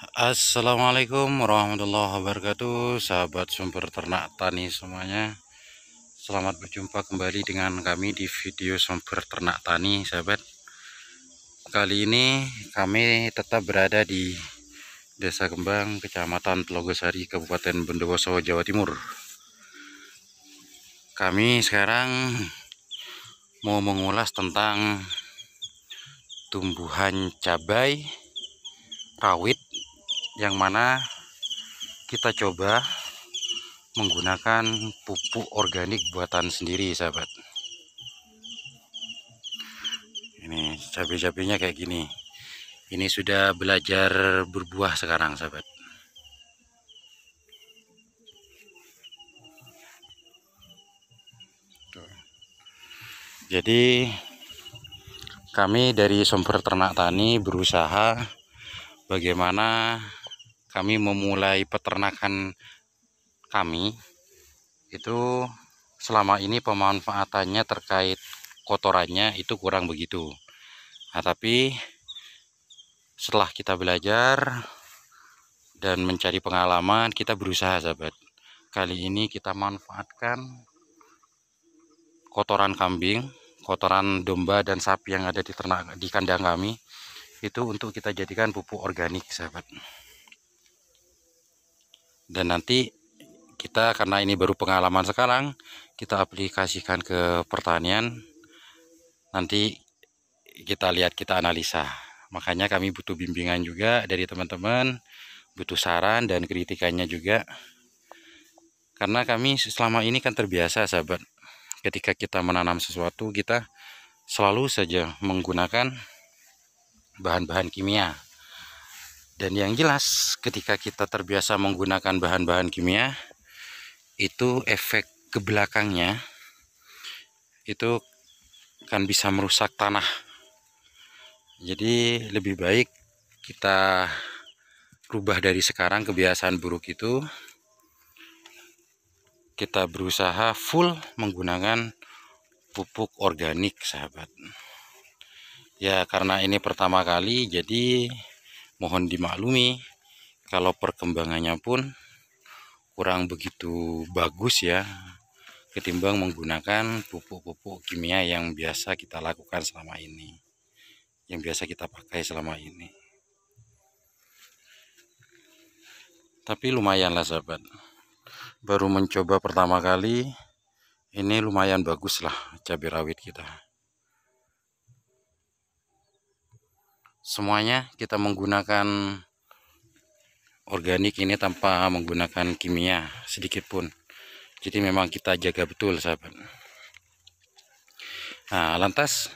Assalamualaikum warahmatullahi wabarakatuh, sahabat sumber ternak tani semuanya. Selamat berjumpa kembali dengan kami di video sumber ternak tani, sahabat. Kali ini kami tetap berada di Desa Kembang, Kecamatan Telogosari, Kabupaten Bondowoso, Jawa Timur. Kami sekarang mau mengulas tentang tumbuhan cabai rawit yang mana kita coba menggunakan pupuk organik buatan sendiri, sahabat. Ini cabai-cabainya kayak gini. Ini sudah belajar berbuah sekarang, sahabat. Tuh. Jadi kami dari sumber ternak tani berusaha bagaimana kami memulai peternakan kami itu selama ini pemanfaatannya terkait kotorannya itu kurang begitu. Nah, tapi setelah kita belajar dan mencari pengalaman, kita berusaha, sahabat. Kali ini kita manfaatkan kotoran kambing, kotoran domba dan sapi yang ada di kandang kami itu untuk kita jadikan pupuk organik, sahabat. Dan nanti kita, karena ini baru pengalaman sekarang, kita aplikasikan ke pertanian. Nanti kita lihat, kita analisa. Makanya kami butuh bimbingan juga dari teman-teman, butuh saran dan kritikannya juga. Karena kami selama ini kan terbiasa, sahabat, ketika kita menanam sesuatu, kita selalu saja menggunakan bahan-bahan kimia. Dan yang jelas, ketika kita terbiasa menggunakan bahan-bahan kimia, itu efek ke belakangnya itu kan bisa merusak tanah. Jadi lebih baik kita rubah dari sekarang kebiasaan buruk itu. Kita berusaha full menggunakan pupuk organik, sahabat. Ya, karena ini pertama kali, jadi mohon dimaklumi kalau perkembangannya pun kurang begitu bagus ya, ketimbang menggunakan pupuk-pupuk kimia yang biasa kita lakukan selama ini, yang biasa kita pakai selama ini. Tapi lumayan lah, sahabat, baru mencoba pertama kali, ini lumayan bagus lah cabai rawit kita. Semuanya kita menggunakan organik ini tanpa menggunakan kimia sedikit pun. Jadi memang kita jaga betul, sahabat. Nah, lantas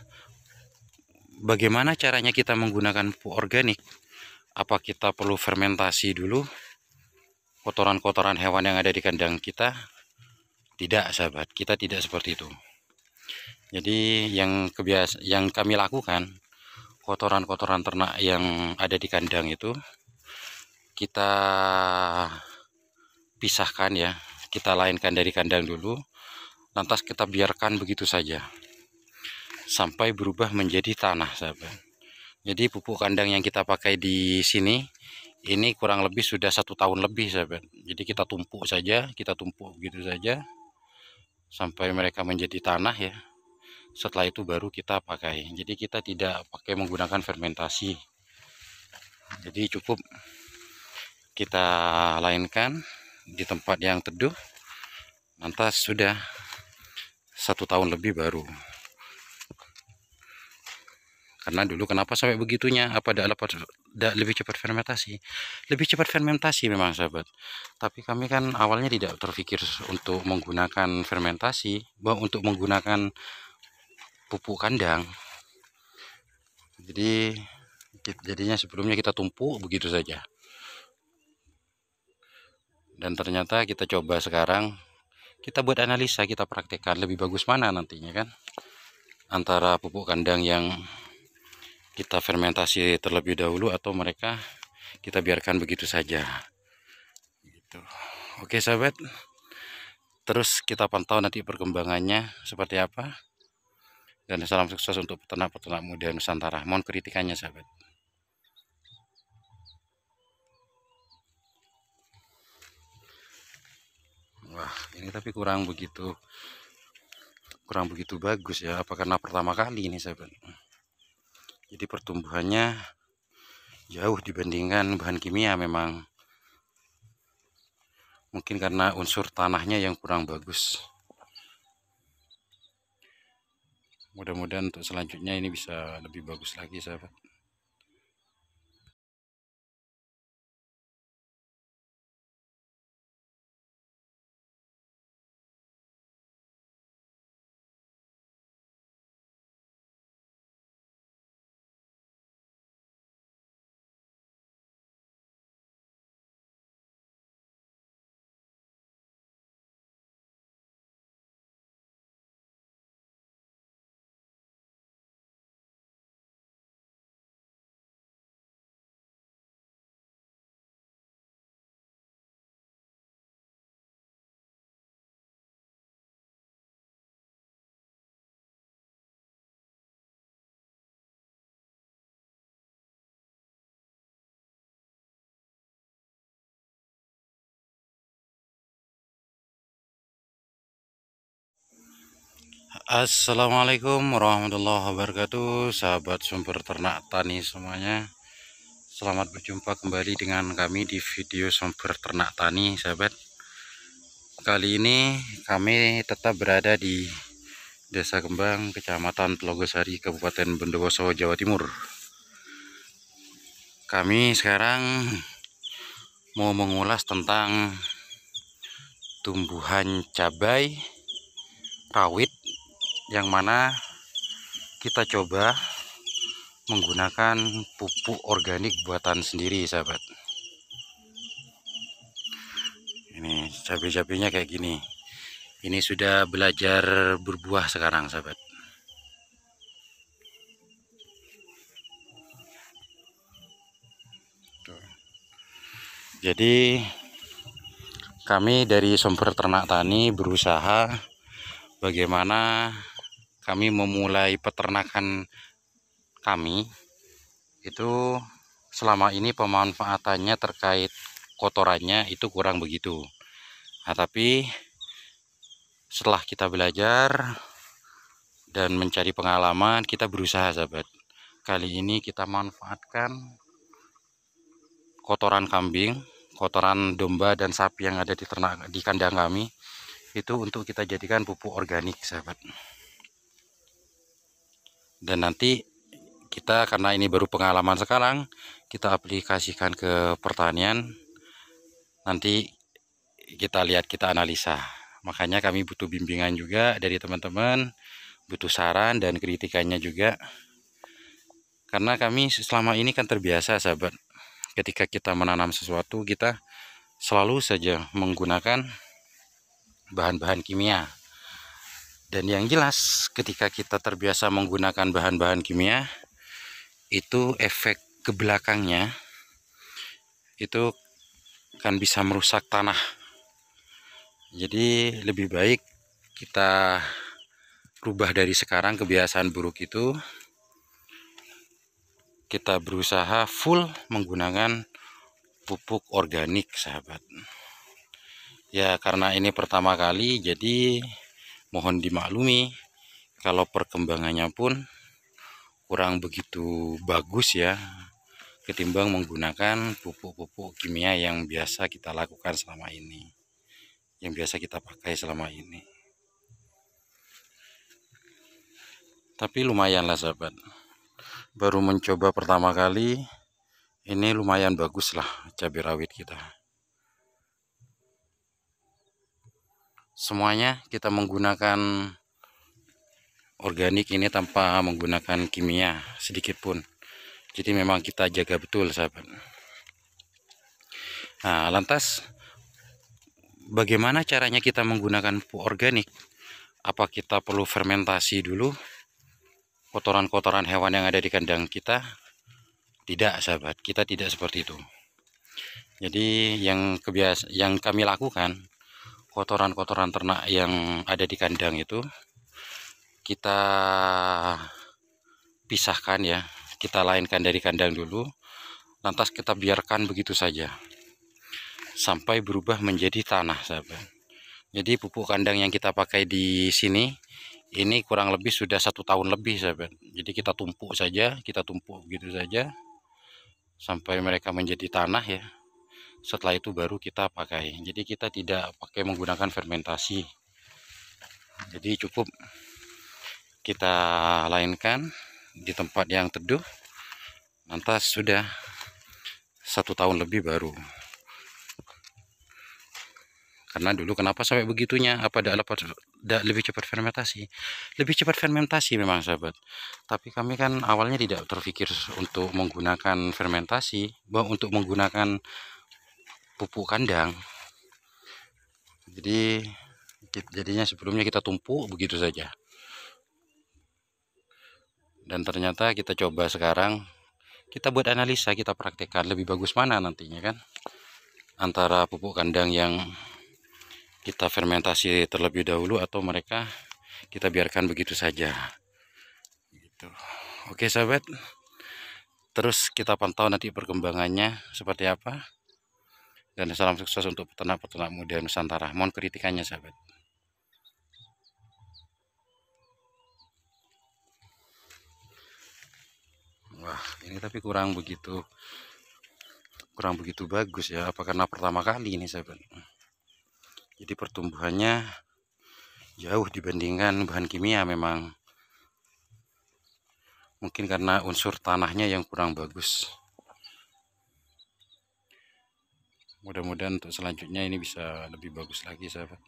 bagaimana caranya kita menggunakan pupuk organik? Apa kita perlu fermentasi dulu kotoran-kotoran hewan yang ada di kandang kita? Tidak, sahabat, kita tidak seperti itu. Jadi yang kami lakukan, kotoran-kotoran ternak yang ada di kandang itu kita pisahkan ya, kita lainkan dari kandang dulu, lantas kita biarkan begitu saja sampai berubah menjadi tanah, sahabat. Jadi pupuk kandang yang kita pakai di sini ini kurang lebih sudah 1 tahun lebih, sahabat. Jadi kita tumpuk saja, kita tumpuk begitu saja sampai mereka menjadi tanah ya. Setelah itu baru kita pakai. Jadi kita tidak pakai menggunakan fermentasi. Jadi cukup kita lainkan di tempat yang teduh, lantas sudah 1 tahun lebih baru. Karena dulu kenapa sampai begitunya? Apa lebih cepat fermentasi? Lebih cepat fermentasi memang, sahabat. Tapi kami kan awalnya tidak terpikir untuk menggunakan fermentasi, untuk menggunakan pupuk kandang. Jadinya sebelumnya kita tumpuk begitu saja. Dan ternyata kita coba sekarang, kita buat analisa, kita praktekkan lebih bagus mana nantinya kan, antara pupuk kandang yang kita fermentasi terlebih dahulu atau mereka kita biarkan begitu saja gitu. Oke, sahabat, terus kita pantau nanti perkembangannya seperti apa. Dan salam sukses untuk peternak-peternak muda Nusantara. Mohon kritikannya, sahabat. Wah, ini tapi kurang begitu bagus ya. Apa karena pertama kali ini, sahabat? Jadi pertumbuhannya jauh dibandingkan bahan kimia memang. Mungkin karena unsur tanahnya yang kurang bagus. Mudah-mudahan untuk selanjutnya ini bisa lebih bagus lagi, sahabat. Assalamualaikum warahmatullahi wabarakatuh, sahabat sumber ternak tani semuanya. Selamat berjumpa kembali dengan kami di video sumber ternak tani, sahabat. Kali ini kami tetap berada di Desa Kembang, Kecamatan Telogosari, Kabupaten Bondowoso, Jawa Timur. Kami sekarang mau mengulas tentang tumbuhan cabai rawit yang mana kita coba menggunakan pupuk organik buatan sendiri, sahabat. Ini cabai-cabainya kayak gini. Ini sudah belajar berbuah sekarang, sahabat. Tuh. Jadi kami dari sumber ternak tani berusaha bagaimana kami memulai peternakan kami itu selama ini pemanfaatannya terkait kotorannya itu kurang begitu. Nah, tapi setelah kita belajar dan mencari pengalaman, kita berusaha, sahabat. Kali ini kita manfaatkan kotoran kambing, kotoran domba dan sapi yang ada di kandang kami itu untuk kita jadikan pupuk organik, sahabat. Dan nanti kita, karena ini baru pengalaman sekarang, kita aplikasikan ke pertanian. Nanti kita lihat, kita analisa. Makanya kami butuh bimbingan juga dari teman-teman, butuh saran dan kritikannya juga. Karena kami selama ini kan terbiasa, sahabat, ketika kita menanam sesuatu, kita selalu saja menggunakan bahan-bahan kimia. Dan yang jelas, ketika kita terbiasa menggunakan bahan-bahan kimia, itu efek ke belakangnya itu kan bisa merusak tanah. Jadi lebih baik kita rubah dari sekarang kebiasaan buruk itu. Kita berusaha full menggunakan pupuk organik, sahabat. Ya, karena ini pertama kali, jadi mohon dimaklumi kalau perkembangannya pun kurang begitu bagus ya, ketimbang menggunakan pupuk-pupuk kimia yang biasa kita lakukan selama ini, yang biasa kita pakai selama ini. Tapi lumayanlah, sahabat, baru mencoba pertama kali, ini lumayan bagus lah cabai rawit kita. Semuanya kita menggunakan organik ini tanpa menggunakan kimia sedikit pun. Jadi memang kita jaga betul, sahabat. Nah, lantas bagaimana caranya kita menggunakan pupuk organik? Apa kita perlu fermentasi dulu kotoran-kotoran hewan yang ada di kandang kita? Tidak, sahabat, kita tidak seperti itu. Jadi yang kami lakukan, kotoran-kotoran ternak yang ada di kandang itu kita pisahkan ya, kita lainkan dari kandang dulu, lantas kita biarkan begitu saja sampai berubah menjadi tanah, sahabat. Jadi pupuk kandang yang kita pakai di sini ini kurang lebih sudah 1 tahun lebih, sahabat. Jadi kita tumpuk saja, kita tumpuk begitu saja sampai mereka menjadi tanah ya. Setelah itu baru kita pakai. Jadi kita tidak pakai menggunakan fermentasi. Jadi cukup kita lainkan di tempat yang teduh, lantas sudah 1 tahun lebih baru. Karena dulu kenapa sampai begitunya? Apa tidak lebih cepat fermentasi? Lebih cepat fermentasi memang, sahabat. Tapi kami kan awalnya tidak terpikir untuk menggunakan fermentasi, untuk menggunakan pupuk kandang. Jadi jadinya sebelumnya kita tumpuk begitu saja. Dan ternyata kita coba sekarang, kita buat analisa, kita praktekkan lebih bagus mana nantinya kan, antara pupuk kandang yang kita fermentasi terlebih dahulu atau mereka kita biarkan begitu saja gitu. Oke sahabat, terus kita pantau nanti perkembangannya seperti apa, dan salam sukses untuk peternak-peternak muda Nusantara. Mohon kritikannya sahabat. Wah, ini tapi kurang begitu bagus ya, apa karena pertama kali ini sahabat. Jadi pertumbuhannya jauh dibandingkan bahan kimia. Memang mungkin karena unsur tanahnya yang kurang bagus. Mudah-mudahan untuk selanjutnya ini bisa lebih bagus lagi sahabat.